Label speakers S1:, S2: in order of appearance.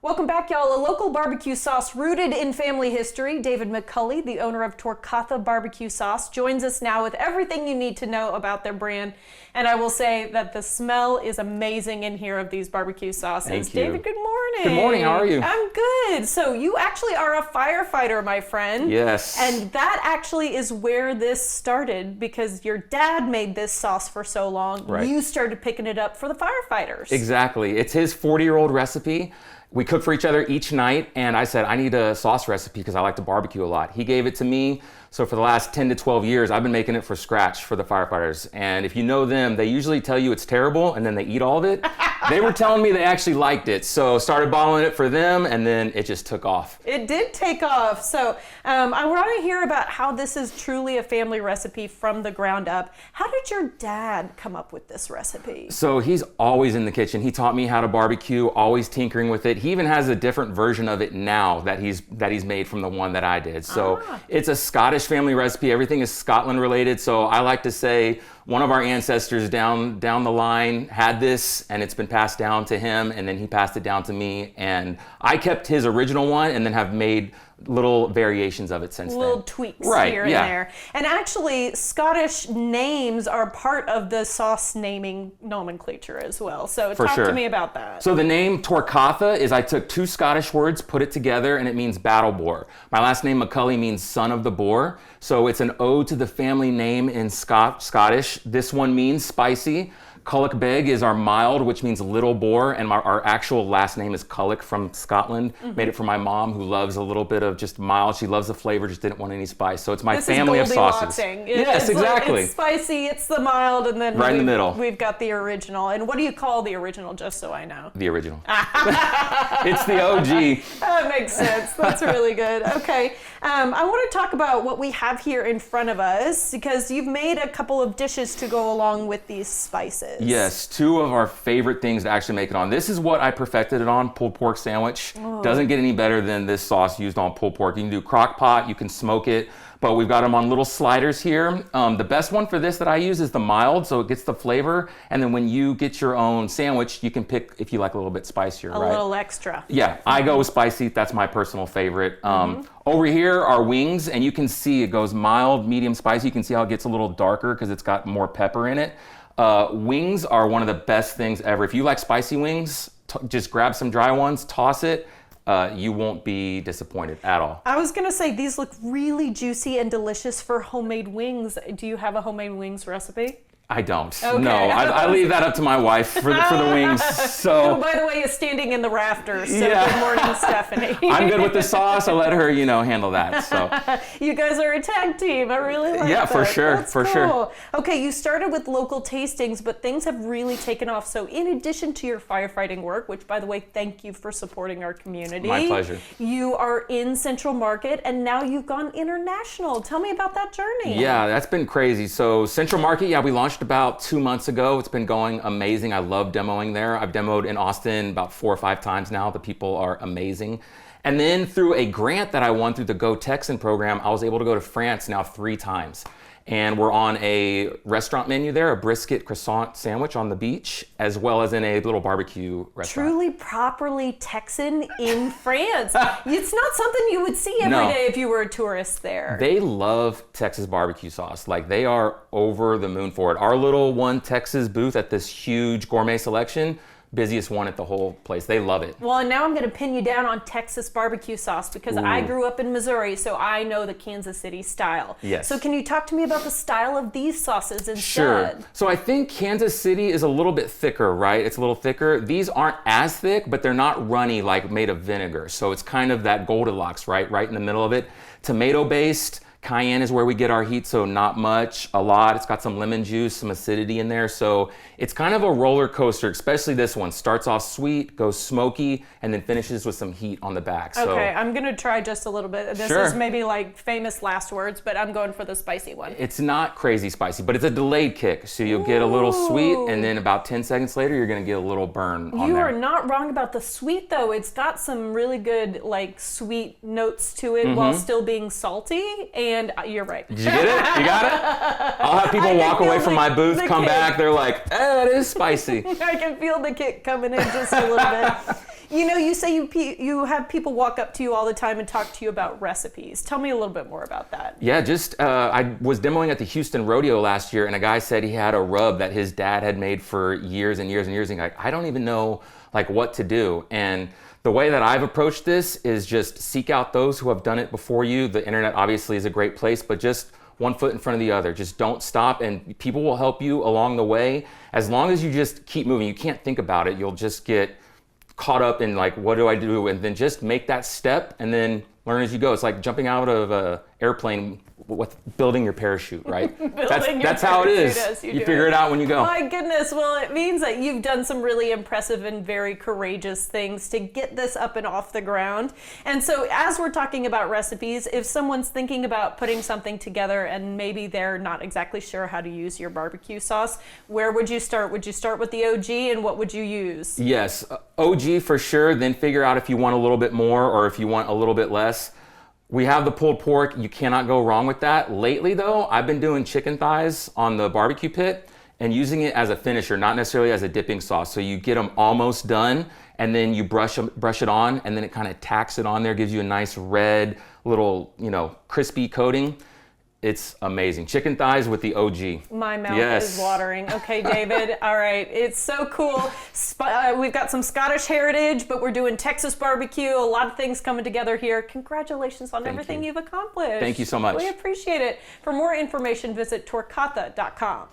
S1: Welcome back, y'all. A local barbecue sauce rooted in family history. David McCulley, the owner of Torcatha BBQ Sauce, joins us now with everything you need to know about their brand. And I will say that the smell is amazing in here of these barbecue sauces.
S2: Thank you.
S1: David, good morning.
S2: Good morning. How are you?
S1: I'm good. So you actually are a firefighter, my friend.
S2: Yes.
S1: And that actually is where this started, because your dad made this sauce for so long.
S2: Right.
S1: You started picking it up for the firefighters.
S2: Exactly. It's his 40-year-old recipe. We cook for each other each night, and I said, I need a sauce recipe because I like to barbecue a lot. He gave it to me. So for the last 10 to 12 years, I've been making it for scratch for the firefighters. And if you know them, they usually tell you it's terrible and then they eat all of it. They were telling me they actually liked it. So started bottling it for them, and then it just took off.
S1: It did take off. So I want to hear about how this is truly a family recipe from the ground up. How did your dad come up with this recipe?
S2: So he's always in the kitchen. He taught me how to barbecue, always tinkering with it. He even has a different version of it now that he's made from the one that I did. So it's a Scottish family recipe. Everything is Scotland related. So I like to say one of our ancestors down the line had this, and it's been passed down to him, and then he passed it down to me, and I kept his original one and then have made little variations of it since then.
S1: Little tweaks here and there. And actually, Scottish names are part of the sauce naming nomenclature as well. So talk to me about that.
S2: So the name Torcatha is, I took two Scottish words, put it together, and it means battle boar. My last name McCulley means son of the boar. So it's an ode to the family name in Scottish. This one means spicy. Culloch Beg is our mild, which means little boar, and our actual last name is Culloch from Scotland. Made it for my mom, who loves a little bit of just mild. She loves the flavor, just didn't want any spice. So it's my family of sauces.
S1: Yes, exactly. It's spicy, it's the mild, and then
S2: right in the middle.
S1: We've got the original. And what do you call the original, just so I know?
S2: The original. It's the OG.
S1: That makes sense. That's really good. Okay. I want to talk about what we have here in front of us, because you've made a couple of dishes to go along with these spices.
S2: Yes, two of our favorite things to actually make it on. This is what I perfected it on, pulled pork sandwich. Doesn't get any better than this sauce used on pulled pork. You can do crock pot, you can smoke it, but we've got them on little sliders here. The best one for this that I use is the mild, so it gets the flavor. And then when you get your own sandwich, you can pick if you like a little bit spicier, right?
S1: A little extra.
S2: Yeah, I go with spicy. That's my personal favorite. Over here are wings, and you can see it goes mild, medium, spicy. You can see how it gets a little darker because it's got more pepper in it. Wings are one of the best things ever. If you like spicy wings, just grab some dry ones, toss it. You won't be disappointed at all.
S1: I was gonna say, these look really juicy and delicious for homemade wings. Do you have a homemade wings recipe?
S2: I don't.
S1: Okay.
S2: No, I leave that up to my wife for the wings. So.
S1: Oh, by the way, is standing in the rafters. So good morning, Stephanie.
S2: I'm good with the sauce. I'll let her, handle that. So.
S1: You guys are a tag team. I really like that.
S2: Yeah, for sure.
S1: That's
S2: for
S1: cool.
S2: sure.
S1: Okay, you started with local tastings, but things have really taken off. So in addition to your firefighting work, which by the way, thank you for supporting our community.
S2: My pleasure.
S1: You are in Central Market, and now you've gone international. Tell me about that journey.
S2: Yeah, that's been crazy. So Central Market, we launched about 2 months ago. It's been going amazing. I love demoing there. I've demoed in Austin about 4 or 5 times now. The people are amazing. And then through a grant that I won through the Go Texan program, I was able to go to France now 3 times. And we're on a restaurant menu there, a brisket croissant sandwich on the beach, as well as in a little barbecue restaurant.
S1: Truly properly Texan in France. It's not something you would see every day if you were a tourist there.
S2: They love Texas barbecue sauce. Like, they are over the moon for it. Our little One Texas booth at this huge gourmet selection, busiest one at the whole place. They love it.
S1: Well, and now I'm going to pin you down on Texas barbecue sauce, because I grew up in Missouri, so I know the Kansas City style.
S2: Yes.
S1: So can you talk to me about the style of these sauces instead?
S2: Sure. So I think Kansas City is a little bit thicker, right? It's a little thicker. These aren't as thick, but they're not runny like made of vinegar. So it's kind of that Goldilocks, right in the middle of it. Tomato based. Cayenne is where we get our heat, so not much, a lot. It's got some lemon juice, some acidity in there. So it's kind of a roller coaster, especially this one. Starts off sweet, goes smoky, and then finishes with some heat on the back.
S1: Okay, I'm gonna try just a little bit. This is maybe like famous last words, but I'm going for the spicy one.
S2: It's not crazy spicy, but it's a delayed kick. So you'll get a little sweet, and then about 10 seconds later, you're gonna get a little burn on there.
S1: You are not wrong about the sweet, though. It's got some really good, like, sweet notes to it while still being salty. And you're right.
S2: Did you get it? You got it? I'll have people walk away from my booth, come back, they're like, that is spicy.
S1: I can feel the kick coming in just a little bit. You know, you say you have people walk up to you all the time and talk to you about recipes. Tell me a little bit more about that.
S2: Yeah, just I was demoing at the Houston Rodeo last year, and a guy said he had a rub that his dad had made for years and years and years. And like, I don't even know like what to do. And the way that I've approached this is just seek out those who have done it before you. The internet obviously is a great place, but just one foot in front of the other. Just don't stop, and people will help you along the way. As long as you just keep moving, you can't think about it. You'll just get caught up in like, what do I do? And then just make that step and then learn as you go. It's like jumping out of an airplane with building your parachute, right? That's how it is. You figure it out when you go.
S1: My goodness. Well, it means that you've done some really impressive and very courageous things to get this up and off the ground. And so as we're talking about recipes, if someone's thinking about putting something together and maybe they're not exactly sure how to use your barbecue sauce, where would you start? Would you start with the OG, and what would you use?
S2: Yes, OG for sure. Then figure out if you want a little bit more or if you want a little bit less. We have the pulled pork. You cannot go wrong with that. Lately though, I've been doing chicken thighs on the barbecue pit and using it as a finisher, not necessarily as a dipping sauce. So you get them almost done and then you brush it on, and then it kind of tacks it on there, gives you a nice red little, crispy coating. It's amazing. Chicken thighs with the OG.
S1: My mouth is watering. Okay, David. All right. It's so cool. We've got some Scottish heritage, but we're doing Texas barbecue. A lot of things coming together here. Congratulations on everything you've accomplished.
S2: Thank you so much.
S1: We appreciate it. For more information, visit torcatha.com.